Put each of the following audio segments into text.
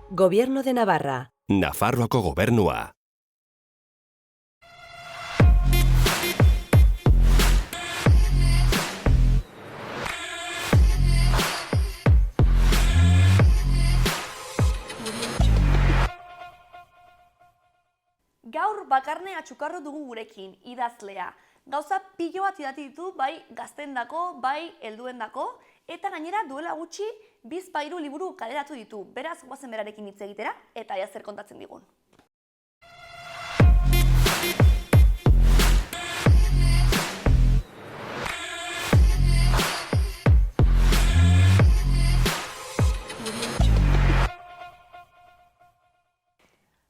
Gobierno de Navarra. Nafarroako gobernua. Gaur Bakarne Atxukarro dugu gurekin, idazlea. Gauza pilo bat idati ditu, bai gaztendako, bai helduendako, eta gainera duela gutxi bizpahiru liburu kaleratu ditu. Beraz, goazen berarekin hitz egitera, eta ea zer kontatzen digun.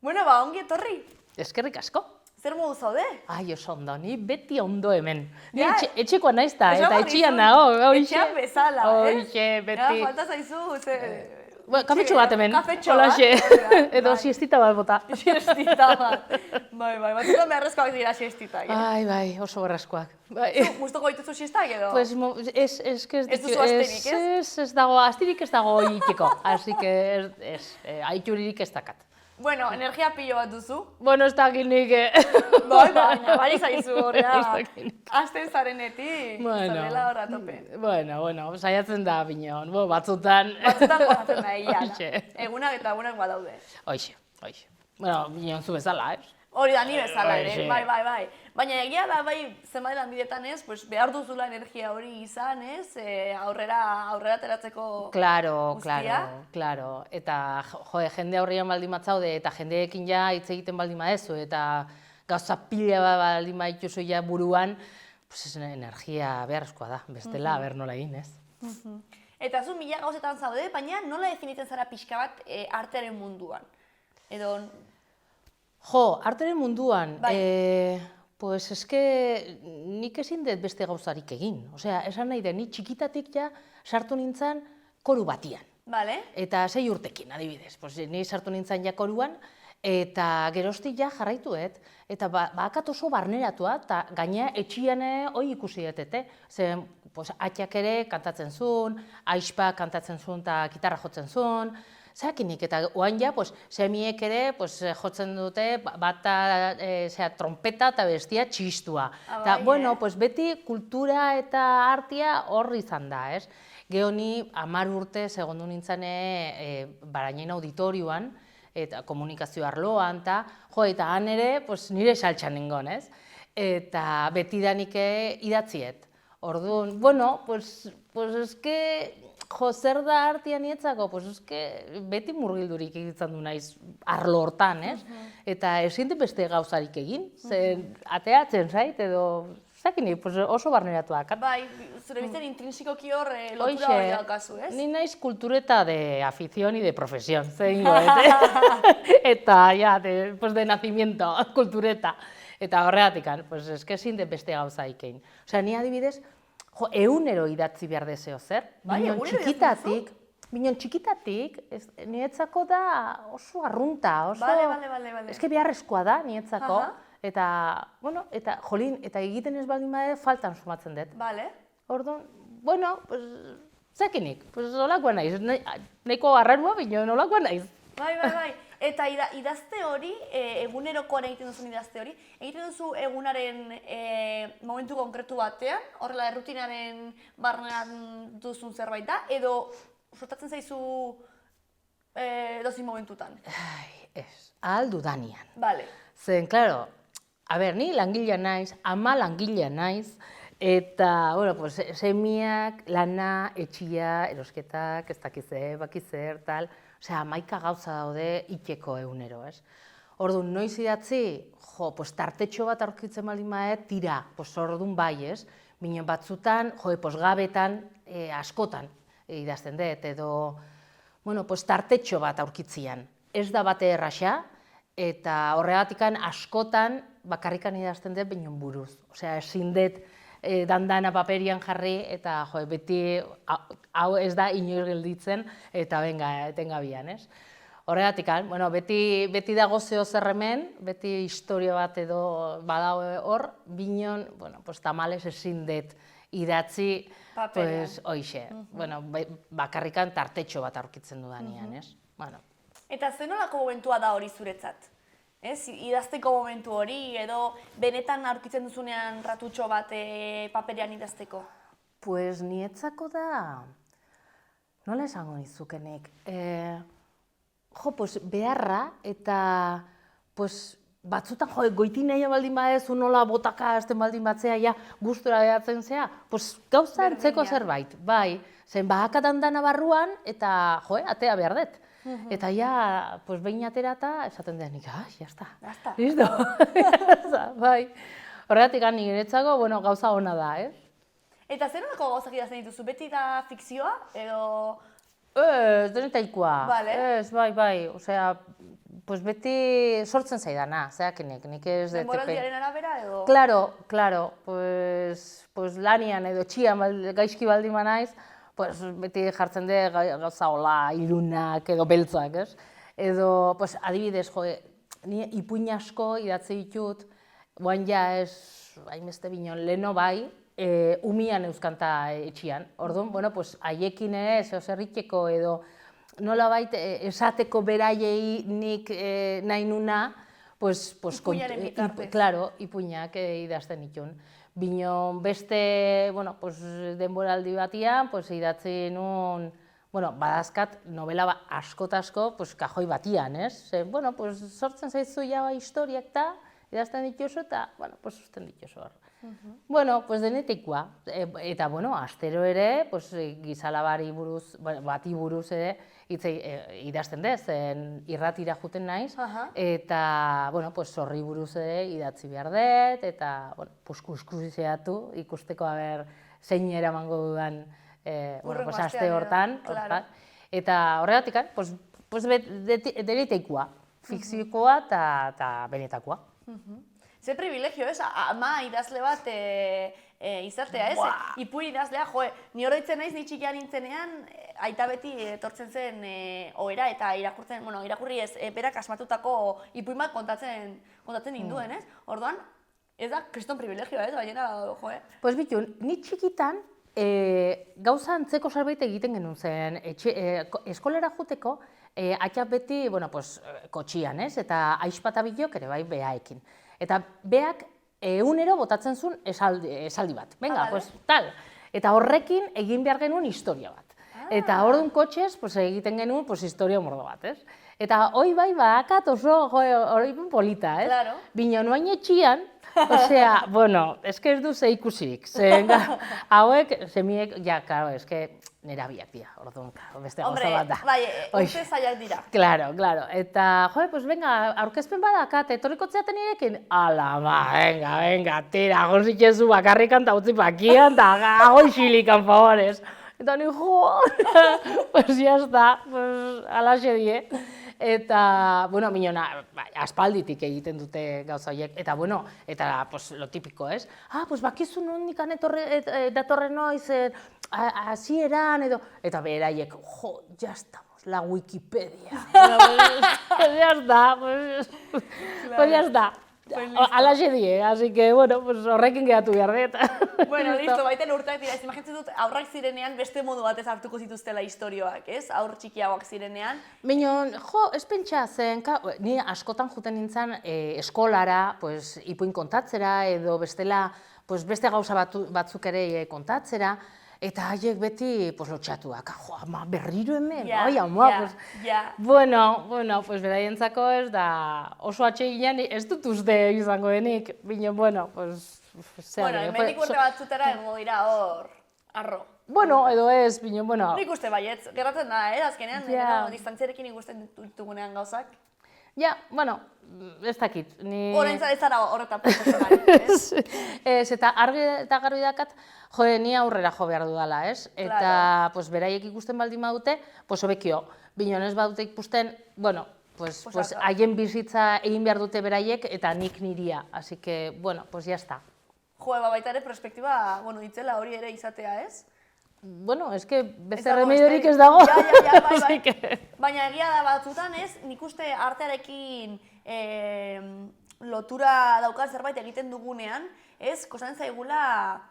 Bueno, ongi etorri. Eskerrik asko. Zer modu zaude? Ai, oso ondo, ni beti ondo hemen. Ni Ja, etxekoa naiz da, eta esango etxian dizut, nago. Etxean bezala, Hoxe, beti. Ja, falta zaizu, Kafetxo bat hemen, Kafetxo holaxe. bat. Edo siestita bat bota. Siestita bat. Bai, batzutan beharrezkoak dira siestitak. Bai, oso beharrezkoak. Bai. Gustoko dituzu siestak edo? Pues ez duzu astirik, ez? Ez dago, astirik ez dago itxeko. Así que ez, aituririk ez dakat. Bueno, energia pilo bat duzu. Bueno, ez dakit nik. Baina, bari zaizu horrea. Azten zarenetik, zarela horra tope. Bueno, saiatzen da bineon. Batzutan... Batzutan gozatzen da egia da. Hoxe. Egunak eta egunak badaude. Hoxe. Bueno, bineon zu bezala, ez? Hori da ni bezala ere, Hoxe. bai. Baina egia da, bai, zenbait lanbidetan ez, pues, behar duzula energia hori izan, ez, aurrera ateratzeko guztia. Claro. Eta, jende aurrian baldin batzaude, eta jendeekin ja hitz egiten baldin badezu, eta gauza pila baldin badituzu ja buruan, pues energia beharrezkoa da, bestela, ber nola egin, ez? Eta zu mila gauzetan zaude, baina nola definitzen zara pixka bat artearen munduan? Edo... Arteren munduan, pues eske nik ezin dut beste gauzarik egin. Osea, esan nahi da, ni txikitatik ja sartu nintzen koru batian. Vale. Eta 6 urtekin, adibidez. Pues ni sartu nintzen ja koruan, eta geroztik ja jarraituet. Eta bakat oso barneratua, eta gaina etxian hori ikusi detete. Zer, atxak ere kantatzen zuen, aizpa kantatzen zuen eta gitarra jotzen zuen. Zakinik, eta oan ja, semiek ere jotzen dute bata trompeta eta bestia txistua. Eta, bueno, beti kultura eta artea horri izan da, ez? Gero ni 10 urte segondu nintzen Barainen auditorioan, eta komunikazio arloan, eta han ere nire saltxan ningon, ez? Eta beti danik idatziet. Orduan, bueno, eske... zer da artea nietzako, beti murgildurik egiten du naiz arlo hortan, ez? Eta ezin dut beste gauzarik egin, ateatzen zait, edo zakinik, oso barneratuak. Bai, zure bizten intrinsikoki hor lotura hori daukazu, ez? Ni naiz kultureta de afición y de profesión, zehingo, eta, ja, de nacimiento, kultureta. Eta horregatik, eske ezin dut beste gauzarik egin. Osea, ni adibidez, egunero idatzi behar dezeo zer. Binon txikitatik, niretzako da oso arrunta, oso... Bale. Eske beharrezkoa da niretzako, eta, bueno, eta jolin, eta egiten ez baldin bade faltan sumatzen dut. Bale. Orduan, bueno, zakinik, nolakoa naiz, nahiko arrarua, binon nolakoa naiz. Bai. Eta idazte hori, egunerokoan egiten duzun idazte hori, egiten duzu egunaren momentu konkretu batean, horrela errutinaren barnean duzun zerbait da, edo sortatzen zaizu dozin momentutan? Ez, ahal dudanian. Bale. Zen, klaro, ni langilea naiz, ama langilea naiz, eta, bueno, semiak, lana, etxia, erosketak, ez dakize, bakizer, tal... Osea, 11 gauza daude itxeko egunero, ez? Orduan, noiz idatzi, tartetxo bat aurkitzen baldin badet, tira, orduan bai, ez? Bino batzutan, gabetan, askotan idazten dut, edo, bueno, tartetxo bat aurkitzian. Ez da bate erraxa, eta horregatik askotan bakarrikan idazten dut bino buruz. Osea, ezin dut dandana paperian jarri, eta beti hau ez da inoiz gelditzen, eta benga, etengabian, ez? Horregatik, bueno, beti dago zeo zer hemen, beti historia bat edo badago hor, binon, bueno, tamales ezin dut idatzi, Paperean. pues, hoixe, bueno, bakarrikan tartetxo bat aurkitzen dudanean, ez? Bueno. Eta zer nolako momentua da hori zuretzat? Ez, idazteko momentu hori, edo benetan aurkitzen duzunean ratutxo bat paperean idazteko? Pues nietzako da, nola esango nizukenik, pues beharra eta pues batzutan goiti nahi baldin badezu nola botaka hasten baldin batzea, ja gustura behatzen zea, pues gauza antzeko zerbait, bai, zen bahakatan dana barruan eta atea behar dut. Eta ja, pues behin aterata, esaten denik, jazta. Jazta. Listo, bai. Horregatik niretzako, bueno, gauza ona da, Eta zer nolako gauzak idazten dituzu? Beti da fikzioa, edo... Denetaikoa. Vale. Ez, bai. Osea, pues beti sortzen zaidana, zeakenik, nik ez dut... Denboraldiaren arabera, edo... Claro, pues lanian edo txian gaizki baldin banaiz, pues beti jartzen dut gauza hola ilunak edo beltzak, ez? Edo, pues adibidez, ni ipuin asko idatzi ditut, guain ja ez, hainbeste binon, leno bai, umian euskanta etxian. Orduan, bueno, pues haiekin ere, zerritxeko edo nolabait esateko beraiei nik nahi nuna, pues... Ipuinaren bitartez. Claro, ipuinak idazten ditun. Bino beste, bueno, pues denboraldi batian, pues idatzi nun, bueno, badazkat novela asko, pues kajoi batian, ez? Bueno, pues sortzen zaizu ja historiak eta idazten dituzu eta, bueno, pues usten dituzu hor. Bueno, pues denetikoa. Eta, bueno, astero ere, pues gizalabari buruz, bati buruz ere, idazten dez, irratira juten naiz, eta, bueno, pues horri buruz ere idatzi behar dut, eta, bueno, pues kuskusiatu, ikusteko haber zein eramango dudan, bueno, pues aste hortan. Eta horregatik, pues denetikoa, fikziokoa eta benetakoa. Ze privilegio, ez? Ama idazle bat izatea, ez? Ipuin idazlea, ni oroitzen naiz, ni txikia nintzenean, aita beti etortzen zen ohera eta irakurri ez, berak asmatutako ipuin bat kontatzen ninduen, ez? Orduan, ez da kriston privilegioa, ez? Baina, Pues bitu, ni txikitan gauza antzeko zerbait egiten genuen zen, eskolera juteko, atxap beti, bueno, pues, kotxian, ez? Eta aizpatabilok ere bai behaekin. Eta beak egunero botatzen zuen esaldi bat. Venga, pues, tal. Eta horrekin egin behar genuen historia bat. Eta orduan kotxez egiten genuen historia mordo bat, ez? Eta hoi bai bakat oso horrekin polita, ez? Claro. Bino noain etxian, osea, bueno, eske ez du ze ikusirik. Hauek, semiek, ja, claro, eske nerabiak dira, orduan, beste gauza bat da. Bai, urte zailak dira. Claro. Eta, pues venga, aurkezpen badakat, etorriko txeaten irekin, ala, venga, tira, gonzitzezu bakarrikan eta utzi pakian, eta goi xilikan, favorez. Eta ni, pues jazta, pues alaxe die. Eta, bueno, minona, aspalditik egiten dute gauza horiek, eta, bueno, eta, pues, lo tipiko, ez? Pues, bakizu nondikan datorren noiz, hasieran, edo, eta beraiek, ya estamos, la Wikipedia. Ya está, pues, ya está. Alaxe die, así que, bueno, pues horrekin geratu behar dut. Bueno, listo, baiten urteak dira, ez imaginatzen dut aurrak zirenean beste modu batez hartuko zituztela historioak, ez? Aur txikiagoak zirenean. Minon, ez pentsa zen, ni askotan juten nintzen eskolara, ipuin kontatzera, edo bestela, beste gauza batzuk ere kontatzera, eta haiek beti lotxatuak, ama, berriro hemen, oi, ama, bueno, beraientzako ez da oso atseginean ez dut uste izango denik, bino, bueno, hemendik urte batzutera egongo dira hor, arro. Bueno, edo ez, bino, bueno. Nik uste baietz, gerratzen da, azkenean, distantziarekin ikusten ditugunean gauzak. Ja, bueno, ez dakit. Horain zara horretan profesional, ez? Eta argi eta garbi dakat, ni aurrera jo behar dudala, ez? Eta beraiek ikusten baldin badute, hobekio. Binon ez badute ikusten, bueno, haien bizitza egin behar dute beraiek eta nik niria. Así que, bueno, ya está. Baita ere perspektiba, ditzela hori ere izatea, ez? Bueno, eske beste remediorik ez dago. Bai. Baina egia da batzutan, ez? Nik uste artearekin lotura daukan zerbait egiten dugunean, ez? Kostatzen zaigula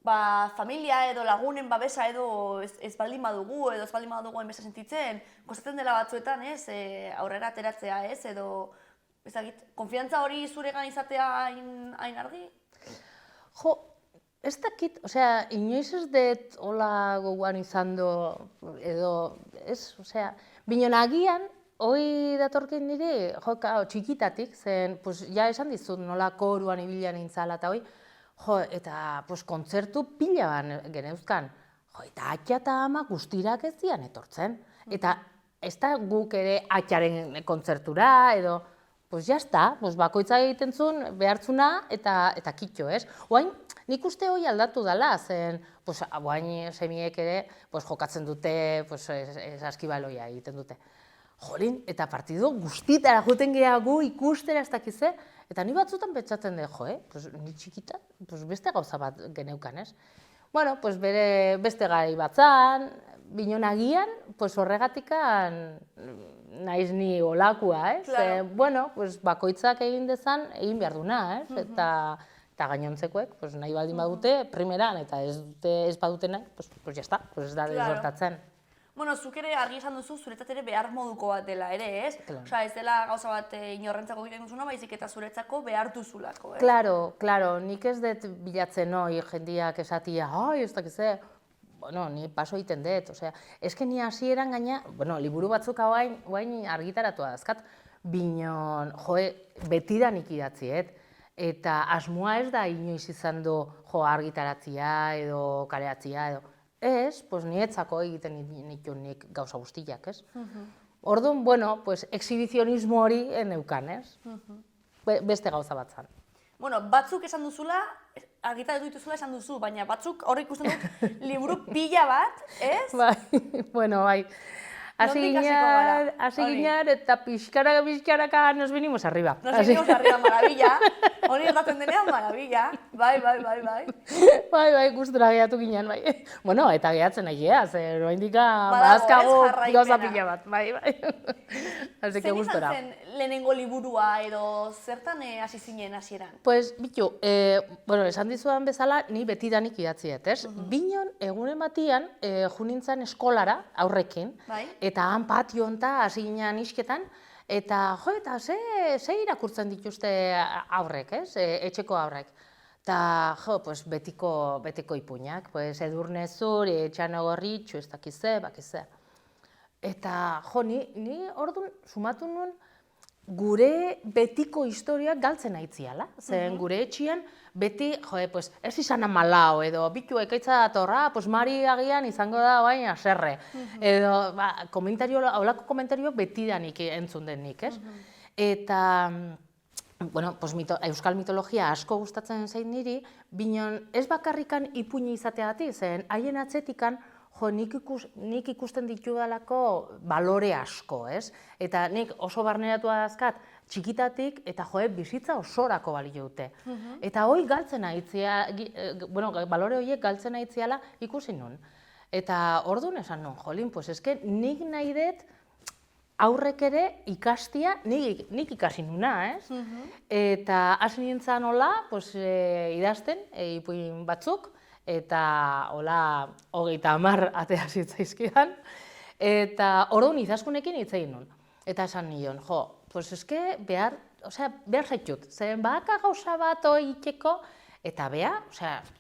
familia edo lagunen babesa edo ez baldin badugu, edo ez baldin badugu hainbeste sentitzen, kostatzen dela batzuetan, ez, aurrera ateratzea, ez, edo, ezagit, konfiantza hori zuregan izatea hain argi? Jo, ez dakit, osea, inoiz ez dut hola gogoan izan edo, ez, osea, binon agian, hoi datorkin nire, jo, txikitatik, zen, pues, ja esan dizut nola koruan ibilan nintzala eta hoi, jo, eta pues, kontzertu pila ban geneuzkan. Jo, eta atxa eta ama guztirak ez zian etortzen. Eta ez da guk ere atxaren kontzertura, edo, pues jazta, pues, bakoitza egiten zuen behartzuna eta kitxo, ez? Oain, nik uste hori aldatu dela, zen, pues, oain semiek ere pues, jokatzen dute, pues, askibaloia egiten dute. Jolin, eta partidu guztitara juten gehiago ikustera ez dakize, eta ni batzutan pentsatzen dut, pues, ni txikita, pues, beste gauza bat geneukan, ez? Bueno, pues, bere beste gai batzan, binon agian, pues, horregatikan naiz ni olakua, ez? Claro. Bueno, pues, bakoitzak egin dezan, egin behar duna, ez? Eta gainontzekoek, pues, nahi baldin badute, primeran, eta ez badute nahi, pues jazta, pues, ez da desortatzen. Bueno, zuk ere argi esan duzu, zuretzat ere behar moduko bat dela ere, ez? Claro. Osea, ez dela gauza bat inorrentzako egiten duzuna, baizik eta zuretzako behar duzulako, ez? Claro, nik ez dut bilatzen hoi jendiak esatia, ez dakize, bueno, ni paso egiten dut, osea, eske ni hasieran gaina, bueno, liburu batzuk hauain argitaratu dazkat, binon, betidanik idatziet, eta asmoa ez da inoiz izan du, argitaratzia edo kaleatzia edo, ez, pues nietzako egiten nituen nik gauza guztiak, ez? Orduan, bueno, pues exhibizionismo hori neukan, ez? Beste gauza bat zan. Bueno, batzuk esan duzula, argitaratu dituzula esan duzu, baina batzuk horrek ikusten dut liburu pila bat, ez? Bai, bueno, bai. Hasi ginen eta pixkaraka nos venimos arriba. Nos venimos arriba, maravilla. Hori gertatzen denean, maravilla. Bai. Bai, gustura gehatu ginen, bai. Bueno, eta gehatzen nahiea, zer oindika badazkago gauza pila bat, bai. Así que gustura. Zein izan zen lehenengo liburua edo zertan hasi zinen hasieran? Pues, bitu, bueno, esan dizudan bezala, ni betidanik idatziet, ez? Binon, egunen batian, junintzen eskolara, aurrekin, eta han patio honta hasi ginen isketan, eta ze irakurtzen dituzte aurrek, ez? Etxeko aurrek. Eta, pues, betiko ipuinak, pues, Edurne Zur, Txano Gorritxu, ez dakize, bakize. Eta, ni orduan sumatu nuen gure betiko historiak galtzen aitziala. Zen gure etxian beti, pues, ez izan amalao, edo bitu ekaitza datorra, pues, Mari agian izango da bain aserre. Edo, holako komentarioak betidanik entzun denik, ez? Eta, bueno, pues, euskal mitologia asko gustatzen zain niri, binon ez bakarrikan ipuini izateagatik, zen haien atzetikan nik ikusten ditudalako balore asko, ez? Eta nik oso barneratua dazkat txikitatik eta bizitza osorako balio dute. Eta hoi galtzen aitzia, bueno, balore horiek galtzen aitziala ikusi nun. Eta orduan esan nun, jolin, pues eske nik nahi dut aurrek ere ikastia, nik ikasi nuna, ez? Eta hasi nintzen hola, pues idazten, ipuin batzuk, eta hola 30 atea zitzaizkidan, eta orduan izaskunekin hitz egin nun. Eta esan nion, pues eske behar zaitut, zen baka gauza bat egiteko, eta beha,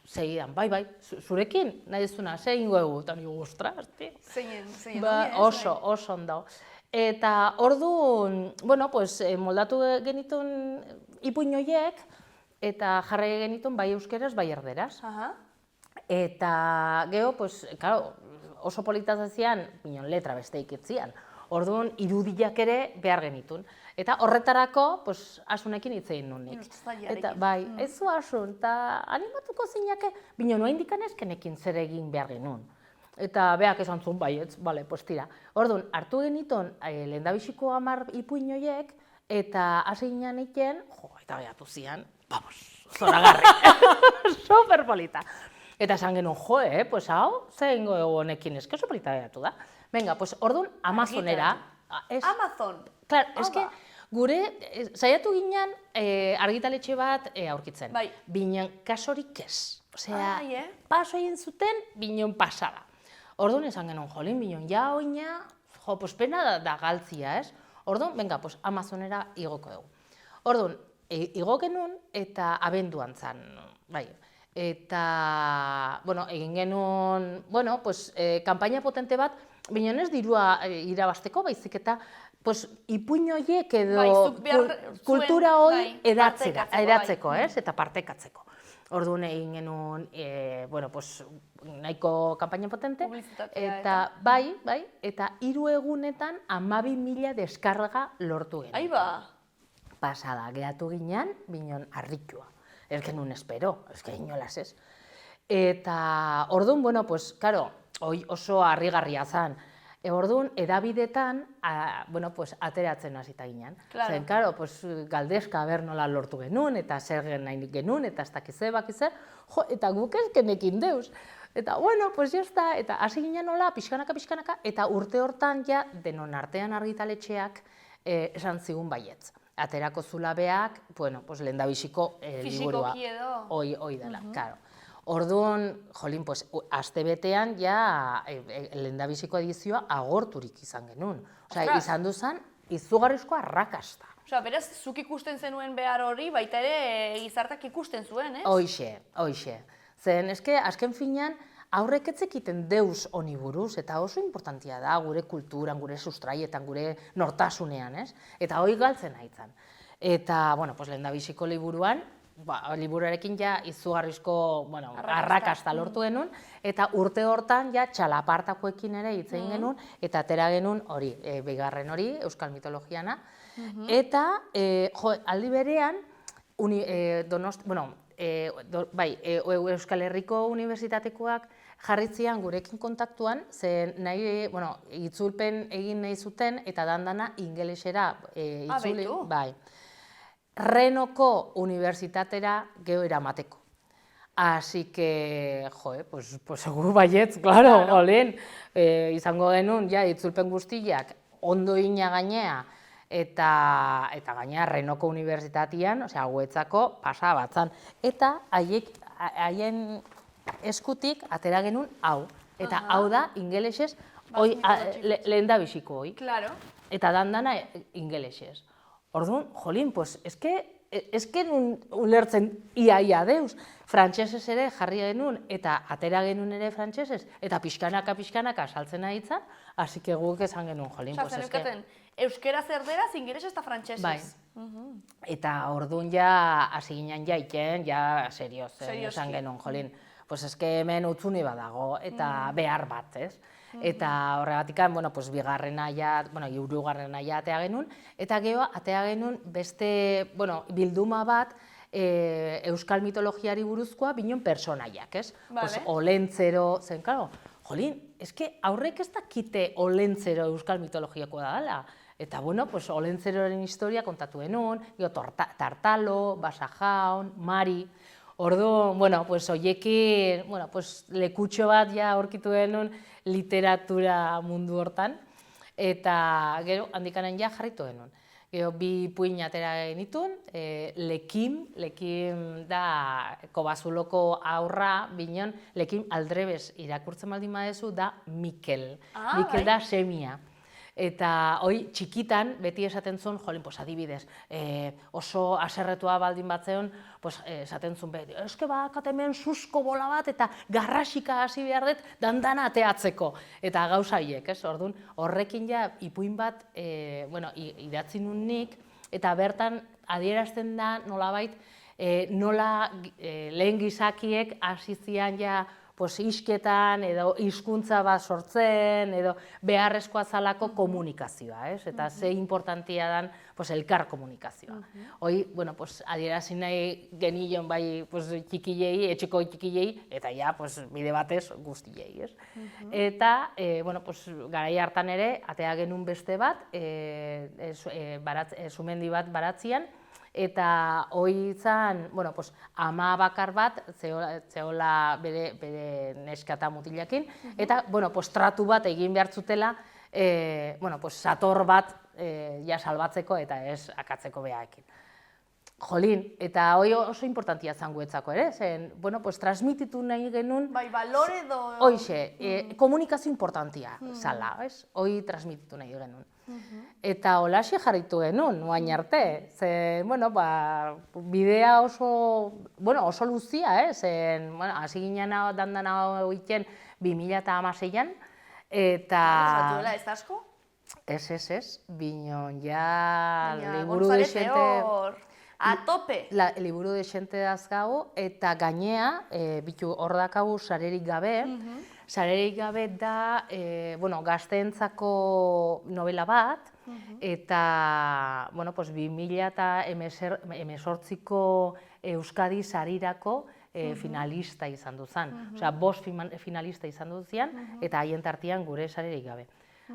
segidan, bai, zurekin, nahi duzuna, egingo egu, eta nigo, ostras, Zein, oso ondo. Eta orduan, bueno, pues moldatu genituen ipuin horiek, eta jarrai genituen bai euskeraz, bai erderaz. Eta geho, pues, claro, oso politaz zian, binon letra besteik etzian. Orduan, irudiak ere behar genitun. Eta horretarako, pues, asunekin hitz egin nun nik. Eta, bai, ez zu asun, eta animatuko zinake, binon, noa indikan ezkenekin zer egin behar genuen. Eta beak esan zuen, baietz, bale, pues tira. Orduan, hartu geniton, lehendabiziko 10 ipuin horiek, eta hasi ginen egiten, eta behatu zian, vamos, zoragarri, superpolita. Eta esan genuen, pues hau, ze ingo honekin, eske oso polita behatu da. Venga, pues orduan Amazonera. Amazon? Klar, eske gure, saiatu ginen argitaletxe bat aurkitzen. Bai. Binen kasorik ez. Osea, Ai, paso egin zuten, binon pasada. Orduan esan genuen, jolin, binon, ja oina, jo, pues pena da galtzia, ez? Orduan, venga, pues Amazonera igoko dugu. Orduan, igo genuen eta abenduan zan, bai. Eta, bueno, egin genuen, bueno, pues, kanpaina potente bat, binon ez dirua irabasteko, baizik eta, pues, ipuin horiek edo kultura hori edatzeko, ez? Eta partekatzeko. Orduan egin genuen, bueno, pues, nahiko kanpaina potente, eta bai, eta 3 egunetan 12.000 deskarga lortu genuen. Aiba! Pasada, gehatu ginean, binon harritua. Ez genuen espero, ez que inolaz ez. Eta orduan, bueno, pues, karo, oso harrigarria zan. Orduan, edabidetan, bueno, pues, ateratzen hasita ginen. Zen, karo, pues, galdezka ber nola lortu genuen, eta zer nahi genuen, eta ez dakize, bakize, jo, eta guk ez genekin deuz. Eta, bueno, pues, jazta, eta hasi ginen nola, pixkanaka, eta urte hortan ja, denon artean argitaletxeak esan zigun baietz. Aterako zulabeak, bueno, pues, lehendabiziko liburua. Fisikoki edo. Hoi dela, karo. Orduan, jolin, pues, astebetean ja lehendabiziko edizioa agorturik izan genuen. Osea, izan duzan, izugarrizko arrakasta. Osea, beraz, zuk ikusten zenuen behar hori, baita ere gizartak ikusten zuen, ez? Hoixe. Zen, eske, azken finean, aurrek etzekiten deus honi buruz, eta oso importantia da gure kulturan, gure sustraietan, gure nortasunean, ez? Eta hoi galtzen haitzan. Eta, bueno, pues, lehendabiziko liburuan, liburuarekin ja izugarrizko, bueno, arrakasta lortu genuen, eta urte hortan ja txalapartakoekin ere hitz egin genuen, eta atera genuen hori, bigarren hori, euskal mitologiana, eta, jo, aldi berean, Euskal Herriko Unibertsitatekoak jarritzian gurekin kontaktuan, ze nahi, bueno, itzulpen egin nahi zuten, eta dandana ingelesera itzuli, bai. Renoko unibertsitatera geho eramateko. Así que, pues egu baietz, claro, olen, izango genuen, ja, itzulpen guztiak ondo ina gainea, eta gainea Renoko unibertsitatian, osea, hauetzako pasa batzan. Eta haien eskutik atera genuen hau. Eta hau da, ingelesez, lehendabiziko hoi. Eta dandana ingelesez. Orduan, jolin, pues, eske ulertzen ia deuz. Frantsesez ere jarri genuen, eta atera genuen ere frantsesez, eta pixkanaka saltzen ahitzan, hasi que guk esan genuen, jolin, pues, eske... Euskera zerderaz, ingelesez eta frantsesez. Bai. Eta orduan ja, hasi ginen jaiken, ja, serioz, esan genuen, jolin. Pues, eske hemen utzuni badago, eta behar bat, ez? Eta horregatik, bueno, pues, bigarrena ja, bueno, hirugarrena ja atea genuen, eta gero atea genuen beste, bueno, bilduma bat euskal mitologiari buruzkoa binon personaiak, ez? Pues, Olentzero, zen, claro, jolin, eske aurrek ez dakite Olentzero euskal mitologiakoa da dela. Eta, bueno, pues, Olentzeroren historia kontatu genuen, Tartalo, Basajaun, Mari. Orduan, bueno, pues, oiekin, bueno, pues, lekutxo bat ja aurkitu genuen literatura mundu hortan, eta gero handikanen ja jarritu genuen. Gero bi puin atera genituen, Lekim da Kobazuloko aurra, binon, Lekim aldrebes irakurtzen baldin badezu da Mikel. Mikel da semia. Eta hoi txikitan beti esaten zuen, jolin, pues, adibidez, oso aserretua baldin batzeon, pues, esaten zuen beti, eske bakat hemen susko bola bat eta garrasika hasi behar dut dandana ateatzeko. Eta gauza hiek, ez? Orduan, horrekin ja ipuin bat, bueno, idatzi nun nik, eta bertan adierazten da nolabait, nola lehen gizakiek hasi zian ja isketan edo hizkuntza bat sortzen edo beharrezkoa zalako komunikazioa, ez? Eta ze importantia dan elkar komunikazioa. Hoi, bueno, adierazi nahi genion bai txikilei, etxeko txikilei, eta ja, bide batez guztiei, ez? Eta, bueno, garai hartan ere, atea genuen beste bat, sumendi bat baratzian, eta hoi izan, bueno, ama bakar bat, zehola bere neskata mutilakin, eta, bueno, tratu bat egin behar zutela, bueno, sator bat ja salbatzeko eta ez akatzeko behaekin. Jolin, eta hori oso importantia zan guetzako ere, zen, bueno, pues transmititu nahi genuen, Bai, balore edo... hoixe, komunikazio importantia zala, ez? Hoi transmititu nahi genuen. Eta holaxe jarritu genuen, oain arte, zen, bueno, bidea oso luzia, zen, bueno, hasi ginen dandana hoiten 2016an, eta... Zatuela, ez asko? Ez, binon, ja, liburu González dexente... hor, a tope! Liburu dexente dazkagu, eta gainea, bitu hor dakagu sarerik gabe, sarerik gabe da, bueno, gazteentzako novela bat, eta, bueno, pues 2018ko Euskadi sarirako finalista izan duzan. Osea, 5 finalista izan duzian, eta haien tartean gure sarerik gabe.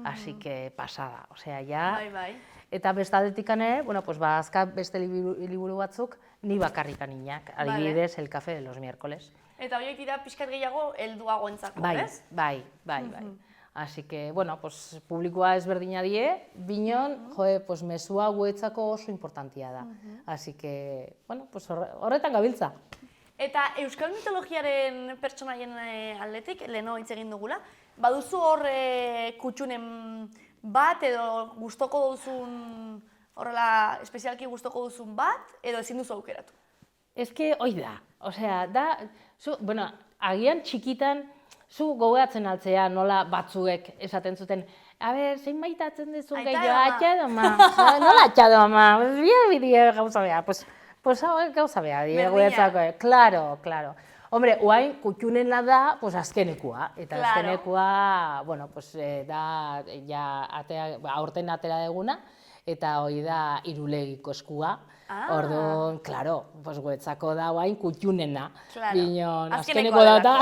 Así que pasada, osea, ja... Bai. Eta bestaldetik ere, bueno, pues azka beste liburu batzuk ni bakarrikan inak, adibidez, El café de los miércoles. Eta horiek dira pixkat gehiago helduagoentzako, ez? Bai. Así que, bueno, pues publikoa ezberdina die, binon, pues mesua guetzako oso importantia da. Así que, bueno, pues horretan gabiltza. Eta euskal mitologiaren pertsonaien aldetik, leheno hitz egin dugula, baduzu hor kutxunen bat edo gustoko duzun, horrela, espezialki gustoko duzun bat, edo ezin duzu aukeratu? Eske, hoi da, osea, da, bueno, agian txikitan, zu gogoratzen altzea nola batzuek esaten zuten, a ber, zein maitatzen duzun gehiago, atxadoma, nola atxadoma, bidea gauza beha, pues hau gauza beha, guretzako, claro. Hombre, oain kutxunena da, pues azkenekua, eta azkenekua, bueno, pues da, ja, aurten atera deguna, eta hori da Irulegiko eskua. Orduan, claro, pues guretzako da oain kutxunena. Binon, azkeneko data,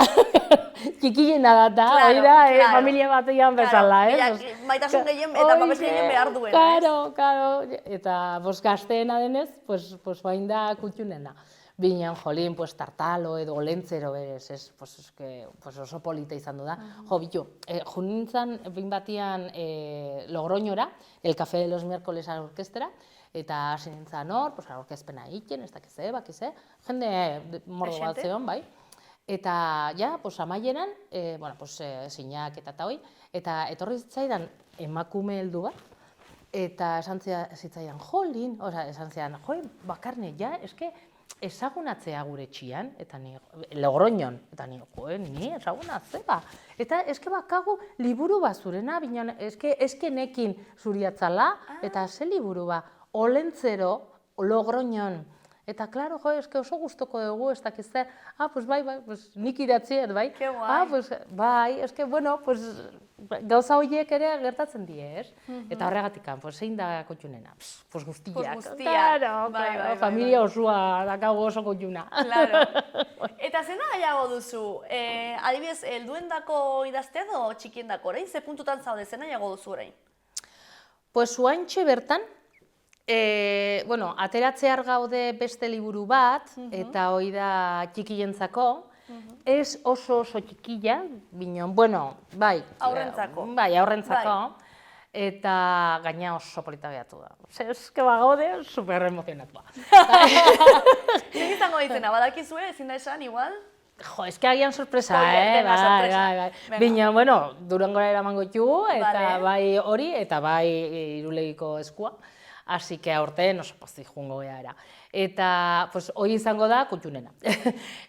txikilena data, hori da, familia batean bezala, ez? Maitasun gehien eta babes gehien behar duena, ez? Claro, eta gazteena denez, pues oain da kutxunena. Binean, jolin, pues tartalo edo olentzero berez, pues oso polita izan du da. Jo, bitu, jo nintzen, behin batian Logroñora, El café de los miércoles orkestera, eta hasi nintzen hor, pues aurkezpena egiten, ez dakize, bakize, jende mordo bat zeon, bai. Eta, ja, pues amaieran, bueno, pues zeinak eta hoi, eta etorri zitzaidan emakume heldu bat, eta esan zitzaidan, jolin, esan zitzaidan, bakarne, ja, eske, ezagunatzea gure txian, eta ni, Logroñon, eta ni ezagunatzea. Eta eske bakagu liburu bat zurena, binean eske nekin zuriatzala, eta ze liburu bat, Olentzero, Logroñon. Eta, klaro, eske oso gustoko dugu, ez dakizte, pues bai, pues nik idatziet, bai. Ke guai. Pues bai, eske, bueno, pues gauza horiek ere gertatzen die, ez? Eta horregatik, pues zein da kutxunena? Pues guztiak. Pues guztiak. Claro, familia osua dakago oso kutxuna. Claro. Eta zena gehiago duzu? Adibidez, helduendako idaztea edo txikiendako, orain? Ze puntutan zaude, zena gehiago duzu orain? Pues oaintxe bertan, bueno, ateratzear gaude beste liburu bat, eta hoi da txikientzako, ez oso txikila, binon, bueno, bai. Aurrentzako. Bai, aurrentzako, eta gaina oso polita behatu da. Ez que bagaude, super emozionatua. Zer izango ditzena, badakizue, ezin da esan, igual? Jo, ez que agian sorpresa, sorpresa. Bai. Bina, bueno, Durangora eramango txugu, eta bai hori, eta bai Irulegiko eskua. Así que aurten oso pozik jungo gara. Eta, pues, hori izango da kutxunena.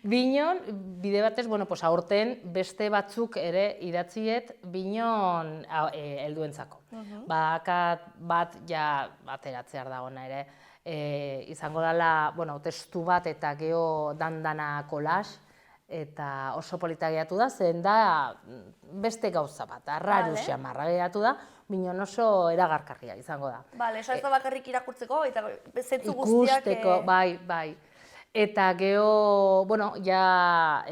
Binon, bide batez, bueno, pues, aurten beste batzuk ere idatziet binon helduentzako. Bakat bat ja ateratzear dagoena ere. Izango dela, bueno, testu bat eta geho dandana kolaz, eta oso polita geratu da, zen da beste gauza bat, arraru xamarra geratu da, binon oso eragarkarria izango da. Bale, ez da bakarrik irakurtzeko, eta zentzu guztiak... Ikusteko, bai. Eta geho, bueno, ja,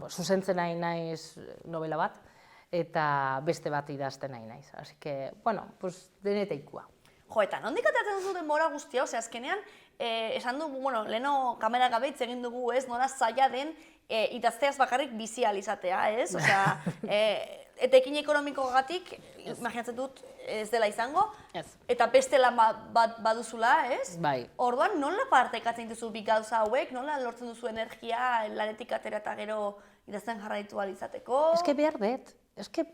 zuzentzen nahi naiz novela bat, eta beste bat idazten nahi naiz. Así que, bueno, pues deneteikua. Jo, eta nondik ateratzen duzu denbora guztia, ose, azkenean, esan dugu, bueno, leheno kamera gabe hitz egin dugu, ez, nola zaila den idazteaz bakarrik bizi ahal izatea, ez? Osea, etekin ekonomikogatik, imaginatzen dut ez dela izango, Ez. eta beste lan bat baduzula, ez? Bai. Orduan, nola partekatzen duzu bi gauza hauek, nola lortzen duzu energia lanetik atera eta gero idazten jarraitu ahal izateko? Eske behar dut,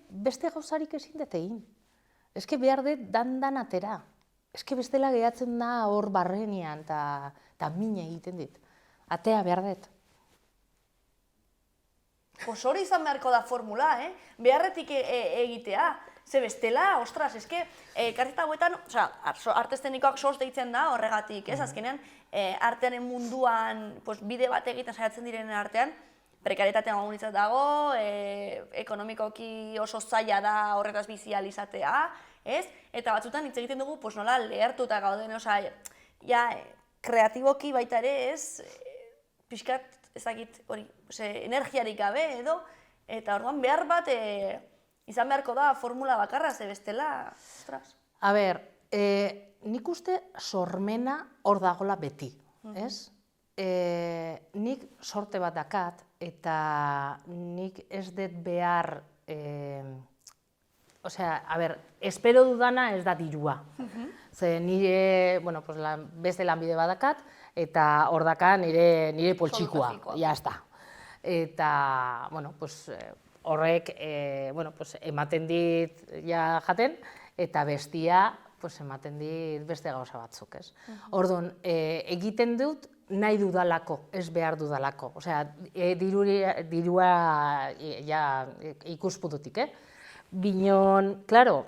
beste gauzarik ezin dut egin. Eske behar dut dan atera. Eske bestela gehatzen da hor barrenean eta min egiten dit. Atea behar dut. Pues hori izan beharko da formula, beharretik egitea. Ze bestela, ostras, eske, karteta hauetan, arte eszenikoak sos deitzen da horregatik, ez? Azkenean, artearen munduan, bide bat egiten saiatzen direnen artean, prekarietatean agunitzat dago, ekonomikoki oso zaila da horretaz bizi ahal izatea, ez? Eta batzutan hitz egiten dugu, nola lehertuta gauden, ja, kreatiboki baita ere, ez? Pixkat, ezakit, hori, energiarik gabe edo, eta orduan behar bat izan beharko da formula bakarra, ze bestela, ostras. A ber, nik uste sormena hor dagola beti, ez? Nik sorte bat dakat, eta nik ez dut behar, espero dudana ez da dirua. Ze nire, beste lanbide bat dakat, eta hor daka nire poltsikoa, jazta. Eta, horrek ematen dit jaten, eta bestia ematen dit beste gauza batzuk, ez? Orduan, egiten dut nahi dudalako, ez behar dudalako. Osea, dirua ikuspututik, Binon, klaro,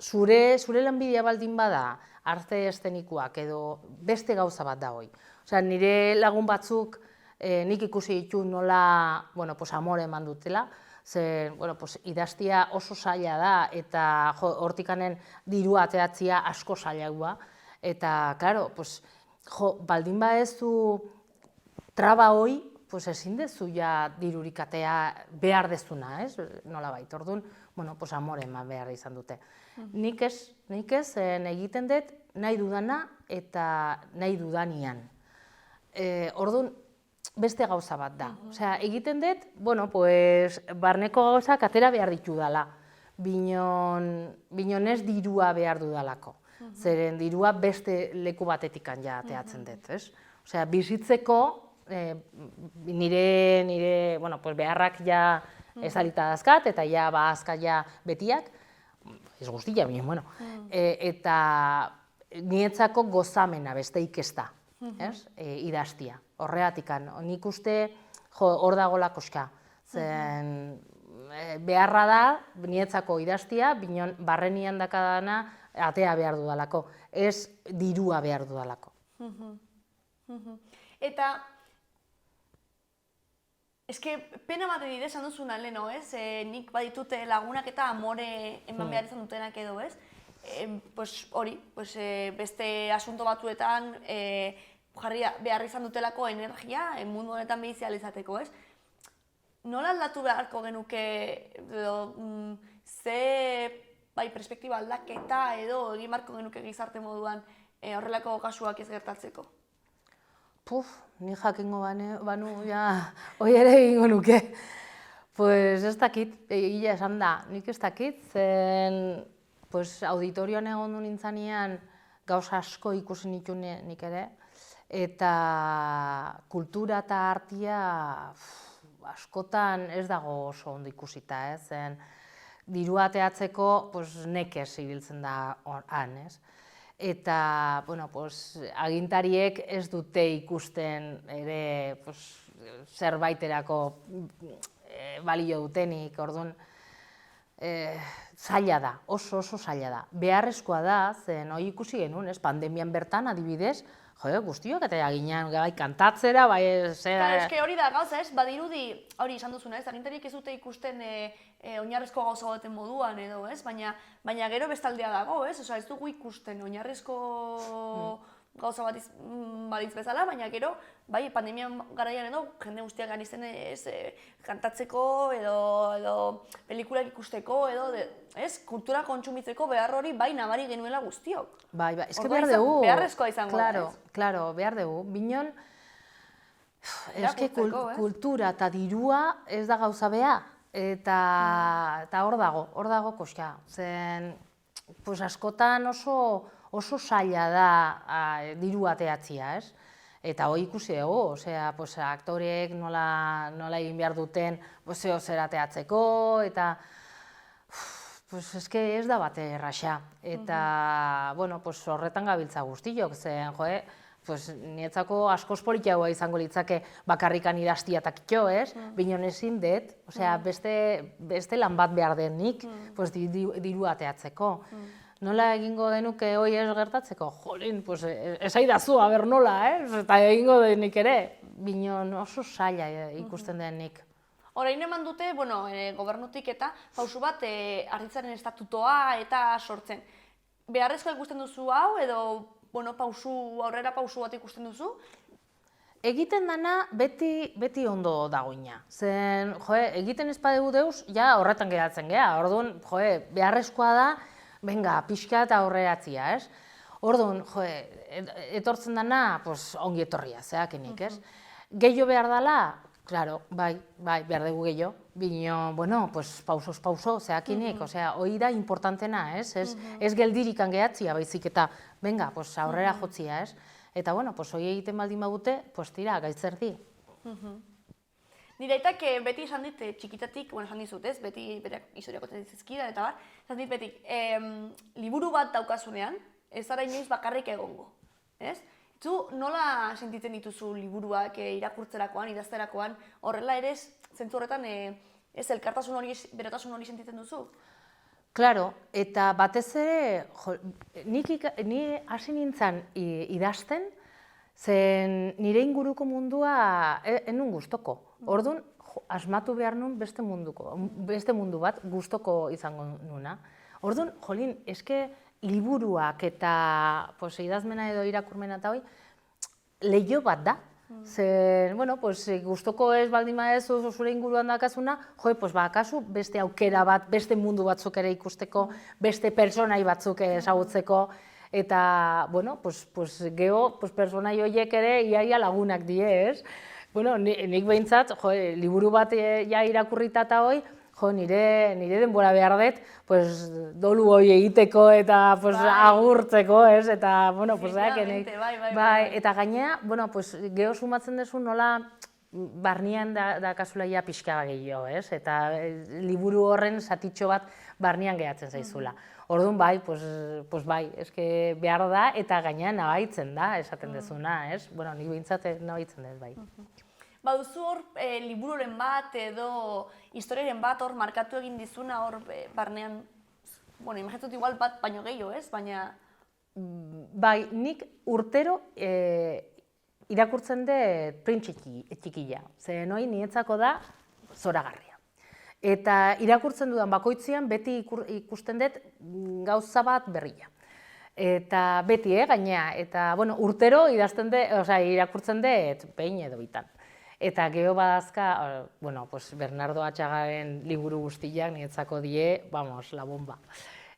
zure lanbidea baldin bada, arte eszenikoak edo beste gauza bat da hoi. Osea, nire lagun batzuk nik ikusi ditu nola, amore eman dutela, ze, idaztia oso zaila da, eta hortikanen dirua ateratzea asko zailagoa, eta, klaro, baldin badezu traba hoi, ezin dezu ja dirurik atea behar dezuna, ez? Nola baita, orduan, amore eman behar izan dute. Nik ez, egiten dut nahi dudana eta nahi dudanian. Orduan, beste gauza bat da. Osea, egiten dut, barneko gauzak atera behar ditu dala. Binon ez dirua behar dudalako. Zeren dirua beste leku batetikan ja ateatzen dut, ez? Osea, bizitzeko, nire beharrak ja ezarita dazkat, eta ja azka ja betiak, ez guztia, eta nietzako gozamena besteik ez da, idaztia. Horreatikan, nik uste hor dagoela koska. Zen beharra da, nietzako idaztia, binon barrenian dakadana atea behar dudalako, ez dirua behar dudalako. Eta, eske pena bat edide esan duzuna leheno, ez? Nik baditute lagunak eta amore eman behar izan dutenak edo, ez? Hori, beste asunto batzuetan jarri behar izan dutelako energia mundu honetan bizi ahal izateko, ez? Nola aldatu beharko genuke, ze perspektiba aldaketa edo egin beharko genuke gizarte moduan horrelako kasuak ez gertatzeko? Ni jakingo banu, hoi ere egingo nuke. Ez dakit, egia esan da, nik ez dakit, zen auditorioan egon du nintzanean gauza asko ikusi nitu nik ere, eta kultura eta artia askotan ez dago oso ondo ikusita, zen dirua ateatzeko nekez ibiltzen da han, ez? Eta, agintariek ez dute ikusten ere zerbaiterako balio dutenik, orduan, zaila da, oso zaila da. Beharrezkoa da, zen hori ikusi genuen, pandemian bertan adibidez, guztiok eta ginean kantatzera, Eske hori da gauza, badirudi, hori esan duzuna, agintariek ez dute ikusten oinarrizko gauza baten moduan edo, baina gero bestaldea dago, ez dugu ikusten oinarrizko gauza bat balitz bezala, baina gero, pandemian garaian edo, jende guztiak gani zen kantatzeko edo pelikulak ikusteko edo, kultura kontsumitzeko behar hori nabari genuela guztiok. Eske behar dugu. Beharrezkoa izango da, ez? Claro, behar dugu. Binon, eske kultura eta dirua ez da gauza bea. eta hor dago koska. Zen, pues askotan oso zaila da diru ateatzia, ez? Eta hori ikusi dugu, osea, pues aktoreek nola egin behar duten zer ateatzeko, eta pues eske ez da bate erraxa. Eta, bueno, pues horretan gabiltza guztiok, zen, pues nietzako askoz politiagoa izango litzake bakarrikan idaztia eta kitxo, ez? Binon ezin dut, osea, beste lan bat behar denik, pues diru ateatzeko. Nola egingo genuke hoi ez gertatzeko? Jolin, pues esaidazu, aber nola, eta egingo denik ere. Binon oso zaila ikusten denik. Orain eman dute, gobernutik eta pausu bat Arditzaren estatutoa eta sortzen. Beharrezkoa ikusten duzu hau edo aurrera pausu bat ikusten duzu? Egiten dana beti ondo dagoina. Zen, egiten ez badegu deuz, ja horretan geratzen geha. Orduan, beharrezkoa da, venga, pixka eta aurreratzia, ez? Orduan, etortzen dana, ongi etorria, zeakenik, ez? Gehiago behar dela, claro, bai, behar dugu gehiago, bino, pauso, zeakinik, osea, hori da importantena, ez? Ez geldirikan gehatzia, baizik eta, venga, aurrera jotzia, ez? Eta, hori egiten baldin badute, tira, gaitzerdi. Nire aitak beti esan dit txikitatik, esan dizut, ez? Beti berak historiak kontatzen dizkidan, eta bar, esan dit beti, liburu bat daukasunean, ez zara inoiz bakarrik egongo, ez? Zu nola sentitzen dituzu liburuak irakurtzerakoan, idazterakoan, horrela ere zentzu horretan ez elkartasun hori, berotasun hori sentitzen duzu? Claro, eta batez ere, ni hasi nintzen idazten, zen nire inguruko mundua enun gustoko. Orduan, asmatu behar nun beste mundu bat gustoko izango nuna. Orduan, jolin, eske liburuak eta idazmena edo irakurmena eta hoi, leiho bat da. Zer, gustoko ez baldin badezu zure inguruan dakazuna, bakazu beste aukera bat, beste mundu batzuk ere ikusteko, beste pertsonai batzuk ezagutzeko, eta, geho, pertsonai horiek ere iaia lagunak die, ez? Nik behintzat, liburu bat irakurrita eta hoi, nire denbora behar dut, dolu hori egiteko eta agurtzeko, ez? Eta, eta gainea, geho sumatzen duzu nola barnean dakazula ja pixka gehiago, ez? Eta liburu horren zatitxo bat barnean gehatzen zaizula. Orduan bai, eske behar da eta gainea nabaitzen da, esaten dezuna, ez? Nik behintzat nabaitzen dut, bai. Baduzu hor libururen bat edo historiaren bat hor markatu egin dizuna hor barnean, imaginatzen igual bat baino gehiago, ez? Baina... Bai, nik urtero irakurtzen dut print txikila, zen hori nietzako da zoragarria. Eta irakurtzen dudan bakoitzean beti ikusten dut gauza bat berria. Eta beti, gainea, eta urtero irakurtzen dut behin edo bitan. Eta geho badazka, Bernardo Atxagaren liburu guztiak nietzako die, la bomba.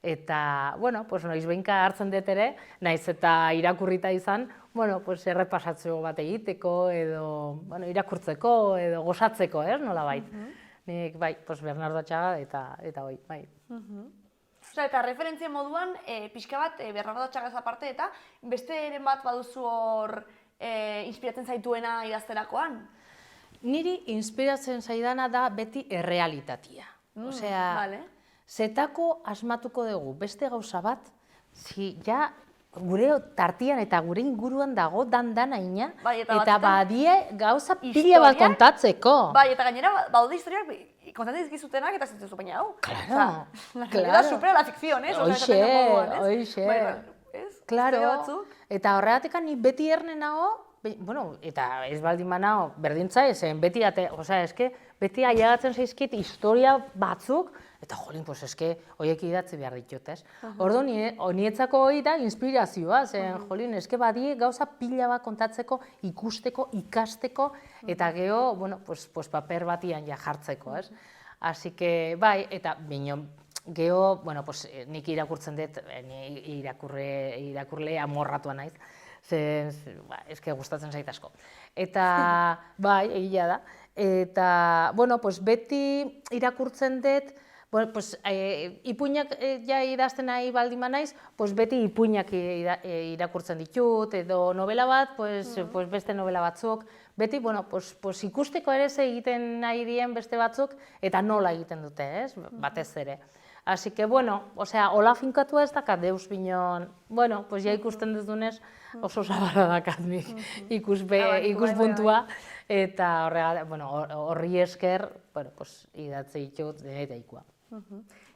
Eta, noiz behinka hartzen dut ere, naiz eta irakurrita izan, errepasatzeko bat egiteko, edo irakurtzeko, edo gozatzeko, nola bait. Nik, Bernardo Atxaga eta hoi, bai. Eta referentzia moduan, pixka bat, Bernardo Atxagaz aparte, eta beste eren bat baduzu hor inspiratzen zaituena idazterakoan? Niri inspiratzen zaidana da beti errealitatea. Osea, zetako asmatuko dugu beste gauza bat, ja gure tartian eta gure inguruan dago dan-danaina, eta badie gauza pila bat kontatzeko. Bai, eta gainera baude historiak kontatzen dizkizutenak eta zentzen zu baina hau. Claro. La supera la ficción, ez? Oixe. Claro. Eta horregatik ni beti erne nago, eta ez baldin banao berdintza ezen, beti aiagatzen zaizkit historia batzuk, eta jolin, horiek idatzi behar ditut, ez? Orduan, nietzako hori da inspirazioa, jolin, badie gauza pila bat kontatzeko, ikusteko, ikasteko, eta geho, paper batian jartzeko, ez? Asi que, bai, eta bino, geho, nik irakurtzen dut, irakurle amorratua naiz, eske gustatzen zait asko. Eta, bai, egia da. Eta, bueno, pues beti irakurtzen dut, bueno, pues, ipuinak ja idazten nahi baldin banaiz, pues beti ipuinak irakurtzen ditut, edo novela bat, pues beste novela batzuk, beti, bueno, pues ikusteko ere ze egiten nahi dien beste batzuk, eta nola egiten dute, batez ere. Así que, bueno, osea, hola finkatua ez dakat deus binon, bueno, pues ja ikusten duzunez oso zabarra dakat nik ikuspuntua, eta horri esker, bueno, pues idatze ditut deneitaikoa.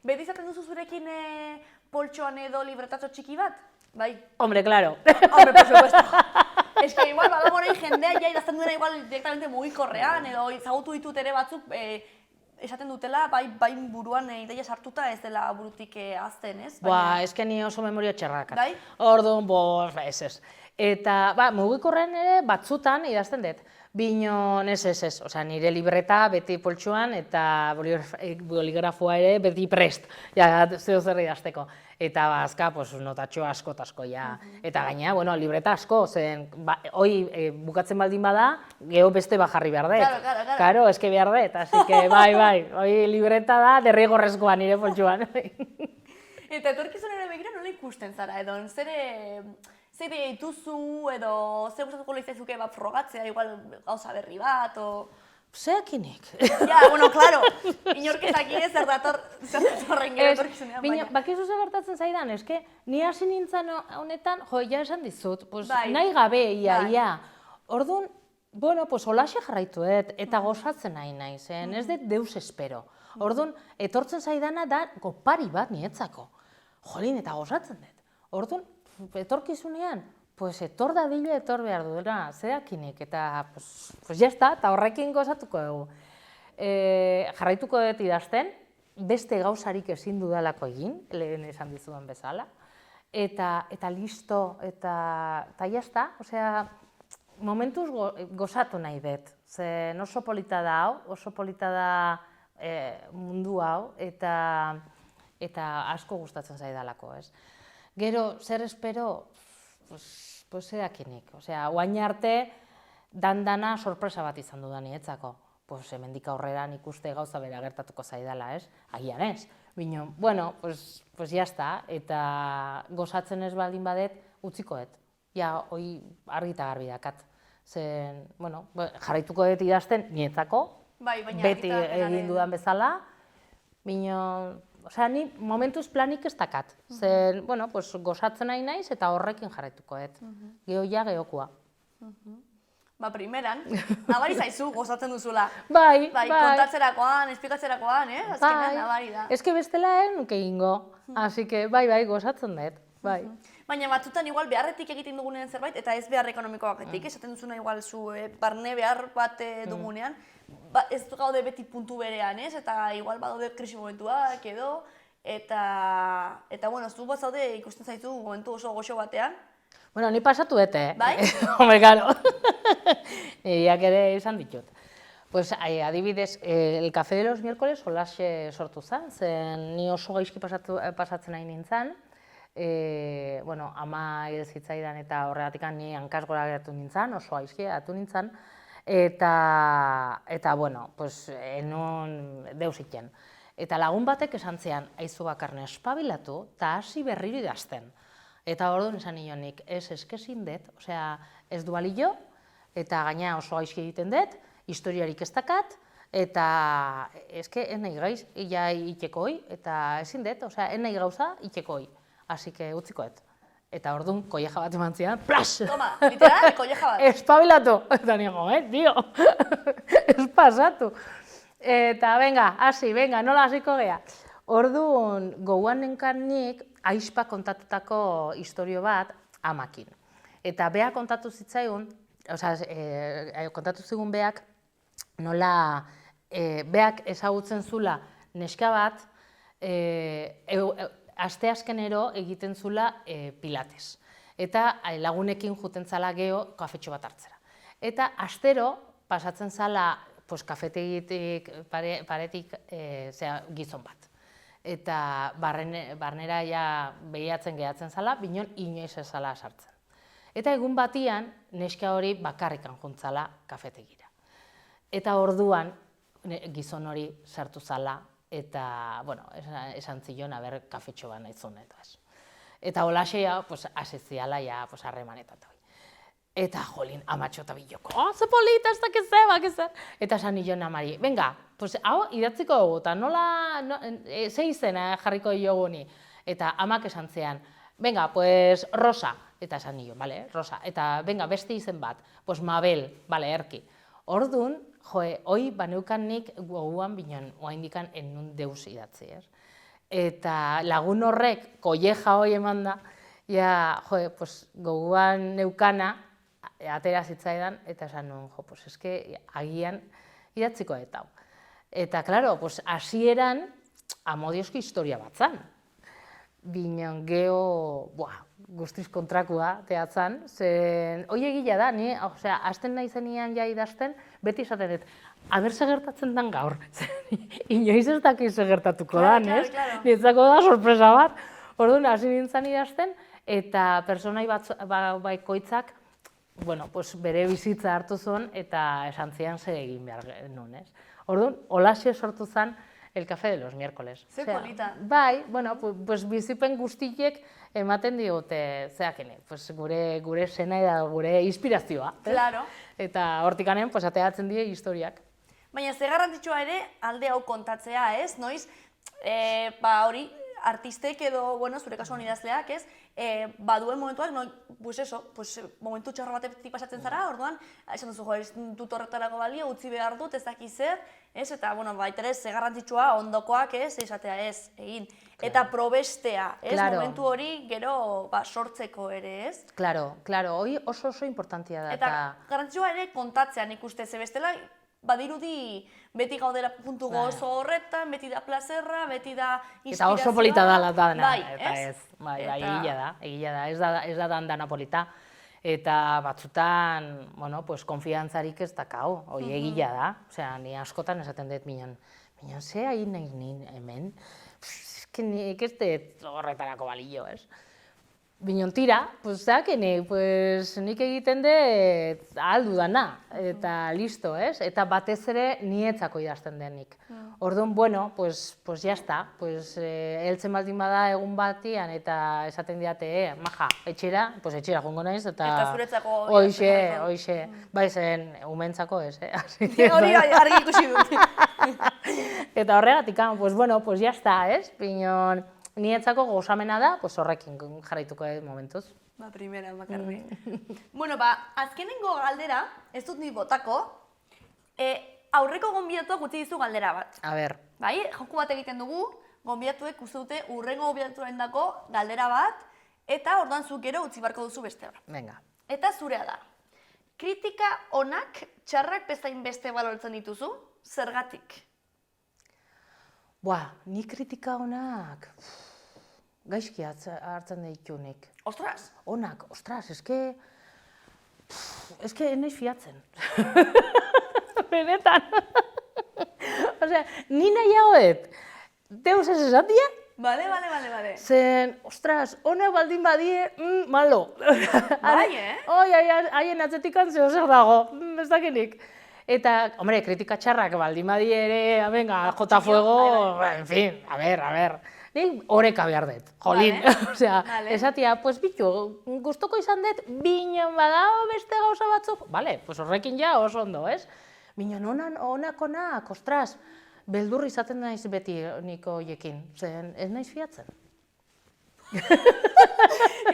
Beti izaten duzu zurekin poltsoan edo libretatxo txiki bat? Bai. Hombre, claro. Hombre, por supuesto. Es que igual, badago orain jendea ja idazten duena igual directamente mugikorrean, edo ezagutu ditut ere batzuk esaten dutela, bai buruan ideia sartuta ez dela burutik azten, ez? Ba, eske ni oso memoria txarrakat. Bai? Orduan, ez. Eta, mugikorren ere batzutan idazten dut. Binon, ez, osea, nire libreta beti poltsuan eta boligrafoa ere beti prest, ja, zeo zer idazteko. Eta azka, notatxo asko, ja. Eta gaina, bueno, libreta asko, zen, hoi bukatzen baldin bada, geho beste bajarri behar dut. Claro, eske behar dut, así que, bai, hoi libreta da derrigorrezkoa nire poltsuan. Eta etorkizunera begira nola ikusten zara, edo zer dituzu, edo zer gustatuko lehizazuke bat frogatzea, igual gauza berri bat, o... Zeakinik. Ja, bueno, claro, inorkezak zer datorren gero etorkizunean, baina. Bakizu zer gertatzen zaidan, eske, ni hasi nintzen honetan, ja esan dizut, nahi gabe, ia. Orduan, bueno, holaxe jarraitu eta gozatzen nahi zen, ez dut deus espero. Orduan, etortzen zaidana da gopari bat nietzako. Jolin, eta gozatzen dut. Orduan, etorkizunean, etor dadile etor behar duena, zeakinik, eta jazta, eta horrekin gozatuko dugu. Jarraituko dut idazten, beste gauzarik ezin dudalako egin, lehen esan dizudan bezala, eta listo, eta jazta, osea, momentuz gozatu nahi dut, zen oso polita da hau, oso polita da mundu hau, eta asko gustatzen zaidalako, ez. Gero, zer espero, zeakinik, osea, oain arte dandana sorpresa bat izan dudan nietzako. Hemendik aurrera ikuste gauza bera gertatuko zaidala, ez? Agian ez. Bino, bueno, jazta, eta gozatzen ez baldin badet, utzikoet. Ja, hoi argi eta garbi dakat. Zen, bueno, jarraituko dut idazten nietzako, beti egin dudan bezala, bino, osea, ni momentuz planik ez dakat. Zen, bueno, gozatzen nahi naiz eta horrekin jarraituko dut. Geho ja, gehokoa. Primeran, nabari zaizu gozatzen duzula. Bai. Kontatzerakoan, esplikatzerakoan, azkenean nabari da. Ez que bestela nuke egingo, así que bai, gozatzen dut, bai. Baina batzutan igual beharretik egiten dugunean zerbait, eta ez behar ekonomikoaketik, esaten duzuna igual zu barne behar bat dugunean, ez gaude beti puntu berean, ez? Eta igual badaude krisi momentuak edo, eta bueno, zu bat zaude ikusten zaizu momentu oso goxo batean. Bueno, ni pasatu dute, Bai? Hombre, claro. Niak ere izan ditut. Pues adibidez, el café de los miércoles holaxe sortu zen ni oso gaizki pasatzen nahi nintzen, bueno, ama hil zitzaidan eta horregatik ni hankasgora geratu nintzen, oso gaizki geratu nintzen, eta bueno, pues, enun deus iken. Eta lagun batek esan zean, aizu bakarne espabilatu, eta hasi berriro idazten. Eta orduan esan nionik, eskezin dut, osea, ez du balio, eta gaina oso gaizki egiten dut, historiarik ez dakat, eta eske ez nahi gaiz, ia iteko hoi, eta ezin dut, osea, ez nahi gauza iteko hoi. Así que utzikoet. Eta orduan, kolleja bat eman zidan, plas! Toma, literal, kolleja bat. Espabilatu! Eta nigo, tio, ez pasatu. Eta, venga, nola hasiko gea. Orduan, gogoan nenkan nik, aizpa kontatutako istorio bat amakin. Eta beha kontatu zitzaigun, kontatu zigun beak, nola beak ezagutzen zula neska bat, asteazkenero egiten zula pilates. Eta lagunekin juten zala geho kafetxo bat hartzera. Eta astero pasatzen zala kafetegitik paretik gizon bat. Eta barnera ja behiatzen gehatzen zala, binon inoiz ez zala sartzen. Eta egun batian, neska hori bakarrikan juntzala kafetegira. Eta orduan, gizon hori sartu zala, eta, bueno, esan zion, aber, kafetxo bat nahi zuen, eta holaxea, pues, aseziala, ja, pues, harremanetan. Eta, jolin, amatxo eta biloko, ze polita, ez dakiz zer, eta esan nion amari, venga, pues, hau idatziko dugu, eta nola, ze izena jarriko diogu ni, eta amak esan zean, venga, pues, Rosa, eta esan nion, vale, Rosa, eta, venga, beste izen bat, pues, Mabel, vale, erki. Orduan, hoi baneukan nik goguan binean, oaindikan ennun deus idatzi, Eta lagun horrek, kolleja hoi eman da, ja, pues, goguan neukana, atera zitzaidan, eta esan nuen, pues, eske, agian idatziko eta hau. Eta, klaro, pues, hasieran, amodiozko historia bat zan. Binean geho, guztiz kontrakua teatzan, zen, hoi egila da, ni, osea, hasten nahi zenian ja idazten, beti esaten dut, aber segertatzen dan gaur, inoiz ez dakiz segertatuko dan, ez? Nietzako da sorpresa bat, orduan hasi nintzen idazten, eta personai baikoitzak, bueno, pues bere bizitza hartu zuen, eta esan zian zer egin behar nuen, ez? Orduan, holaxe sortu zen, el café de los miércoles. Ze polita. Bai, bueno, pues bizipen guztiek ematen diote, zeakene, pues gure sena eta gure inspirazioa. Claro. Eta hortikanen, pues ateatzen die historiak. Baina ze garrantzitsua ere alde hau kontatzea, ez? Noiz, hori, artistek edo, bueno, zure kasuan idazleak, ez? Baduen momentuak, pues eso, pues momentu txarra batetik pasatzen zara, orduan, esan duzu, ez dut horretarako balio, utzi behar dut, ez daki zer, ez? Eta, bueno, baita ere, ze garrantzitsua, ondokoak, ez? Esatea ez, egin. Eta probestea, ez? Momentu hori, gero, sortzeko ere, ez? Claro, hori oso importantia da. Eta garrantzitsua ere kontatzea, nik uste, ze bestela, badirudi beti gaudela puntu gozo horretan, beti da plazerra, beti da inspirazioa. Eta oso polita dala dana, eta ez? Bai, egila da, ez da dana polita. Eta batzutan, bueno, pues konfiantzarik ez dakau, hori egila da. Osea, ni askotan esaten dut minon, ze hain nahi hemen, nik ez dut horretarako balio, ez? Binon tira, pues nik egiten dut ahal dudana, eta listo, ez? Eta batez ere nietzako idazten denik. Orduan, bueno, pues jazta, heltzen baldin bada egun batian, eta esaten diate, maja, etxera, pues etxera jongo naiz, eta zuretzako hoixe, bai zen, umentzako ez, Hori argi ikusi dut. Eta horregatik, pues bueno, pues jazta, ez? Binon, nietzako gozamena da, pues horrekin jarraituko momentuz. Primera, makarri. Bueno, azkenengo galdera, ez dut ni botako, aurreko gonbidatuak utzi dizu galdera bat. A ber. Bai, joku bat egiten dugu, gonbidatuek uste dute urrengo gonbidatuaren dako galdera bat, eta orduan zuk gero utzi barko duzu beste bat. Venga. Eta zurea da. Kritika onak txarrak bezain beste balortzen dituzu, zergatik? Ni kritika onak gaizki hartzen ditunik. Ostras? Onak, ostras, eske enaiz fiatzen. Benetan. Osea, ni nahiagoet, deus ez esatia? Bale. Zen, ostras, honek baldin badie, malo. Bai, Haien atzetikan zeo zer dago, ez dakinik. Eta, hombre, kritika txarrak baldin badie ere, venga, jota fuego, en fin, a ver. Nik horeka behar dut, jolin. Osea, esatia, pues bitu, gustoko izan dut, bineon badao beste gauza batzuk, bale, pues horrekin ja oso ondo, ez? Bineon onak, ostras, beldurri izaten naiz beti niko hoiekin, zen ez naiz fiatzen.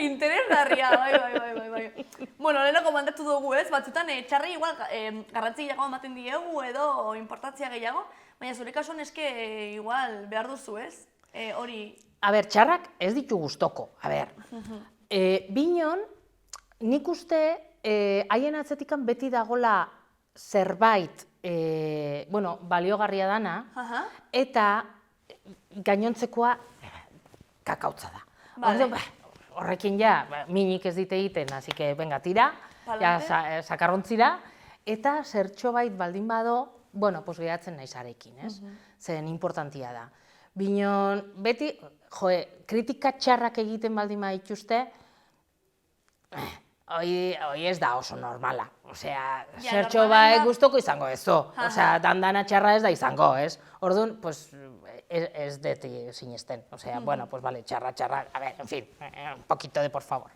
Interesgarria, bai. Bueno, lehenako mandatu dugu, ez? Batzutan, txarri igual garrantzi gehiago ematen diegu edo importantzia gehiago, baina zure kasuan eske igual behar duzu, ez? Hori... A ber, txarrak ez ditu gustoko, a ber. Binon, nik uste haien atzetikan beti dagola zerbait, baliogarria dana, eta gainontzekoa kakautza da. Horrekin ja, minik ez dite egiten, hasi que, venga, tira, sakarrontzira, eta zertxo bait baldin bado, pues gehatzen naiz arekin, ez? Zen importantia da. Binon, beti, kritika txarrak egiten baldin badituzte, hoi ez da oso normala. Osea, Ja, zertxo normala da- gustoko izango ezo. Osea, dandana txarra ez da izango, ez? Orduan, pues, ez dut sinesten. Osea, bueno, pues vale, txarra, a ver, en fin, un poquito de por favor.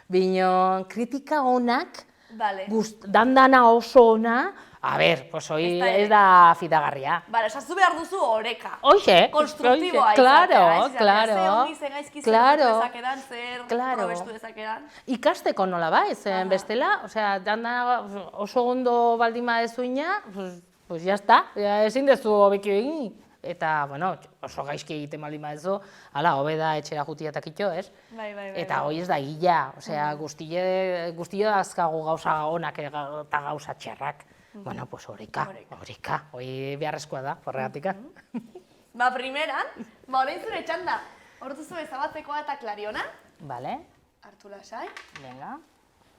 Bino, kritika onak, Vale. dandana oso ona, a ver, pues hoi ez da fidagarria. Vale, esatzu behar duzu oreka. Hoxe, Konstruktiboa hoxe, izatea, claro. Zer ongi, zer gaizki, zer Claro. dezakedan, zer Claro. probestu dezakedan. Ikasteko nola bai, zen bestela, osea, danda oso ondo baldin badezuina, pues ya está, ezin dezu hobeki egin. Eta, bueno, oso gaizki egiten baldin badezu, hala, hobe da etxera jutia eta kitxo, ez? Bai. Eta hoi ez da gila, osea, guztio dazkagu gauza onak eta gauza txarrak. Bueno, pues horika, hoi beharrezkoa da, horregatika. Ba, primeran, orain zure txanda. Hortuzu ezabatzekoa eta klariona. Vale, Hartu lasai. venga.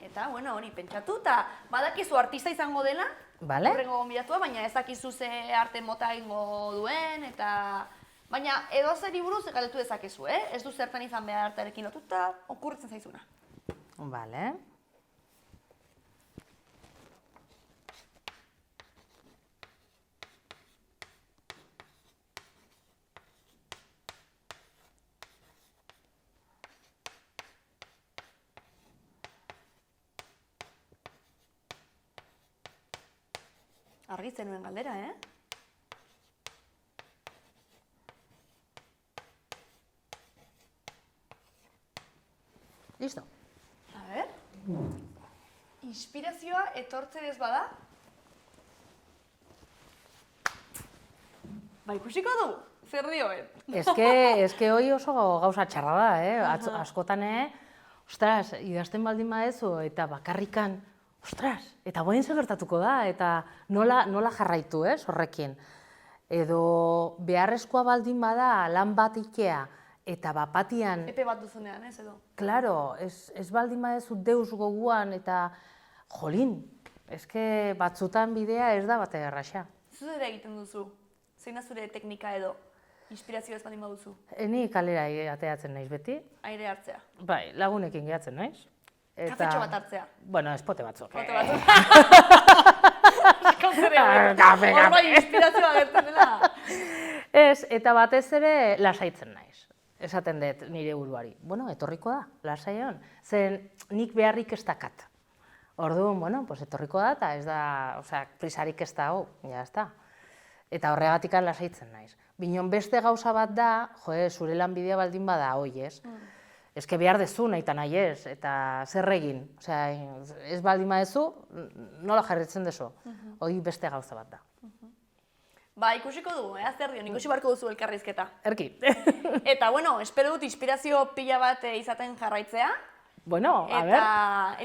Eta, bueno, hori pentsatu, eta badakizu artista izango dela, Vale. horrengo gonbidatua, baina ez dakizu ze arte mota egingo duen, eta... Baina edo zeri buruz galdetu dezakezu, Ez du zertan izan behar artearekin lotuta, okurritzen zaizuna. Vale. Argitzen nuen galdera, Listo. A ber. Inspirazioa etortzen ez bada? Ba, ikusiko du, zer dioen. Eske hoi oso gauza txarra da, askotan, ostras, idazten baldin badezu eta bakarrikan, ostras, eta boin zer gertatuko da, eta nola jarraitu, horrekin. Edo beharrezkoa baldin bada lan bat ikea, eta bapatian, Epe bat duzunean, edo? claro, ez baldin badezu deus goguan, eta jolin, eske batzutan bidea ez da bate erraxa. Zu ere egiten duzu? Zein da zure teknika edo? Inspirazioa ez baldin baduzu? Ni kalera ateatzen naiz beti, Aire hartzea. bai, lagunekin gehatzen naiz. Kafetxo bat hartzea. Bueno, espote batzuk. Bote batzuk. Asko zer egin. Kafe. Hor bai inspirazioa gertzen dela. Ez, eta batez ere lasaitzen naiz. Esaten dut nire buruari. Bueno, etorriko da, lasai hon. Zen nik beharrik ez dakat. Orduan, bueno, pues etorriko da, eta ez da, osea, prisarik ez da, ja, ez da. Eta horregatik lasaitzen naiz. Binon beste gauza bat da, zure lanbidea baldin bada, hoi ez. Eske behar dezu nahi eta nahi ez, eta zer egin. Osea, ez baldin badezu, nola jarritzen dezu. Hoi beste gauza bat da. Ba, ikusiko dugu, zer dion, ikusi barko duzu elkarrizketa. Erki. Eta, bueno, espero dut inspirazio pila bat izaten jarraitzea. Bueno, a ver.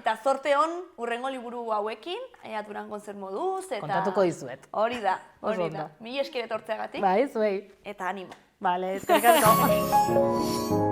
Eta zorte hon urrengo liburu hauekin, Durangon zer moduz, eta... Kontatuko dizuet. Hori da. Oso ondo. Mila esker etortzeagatik, Bai, zuei. eta animo. Vale, eskerrik asko.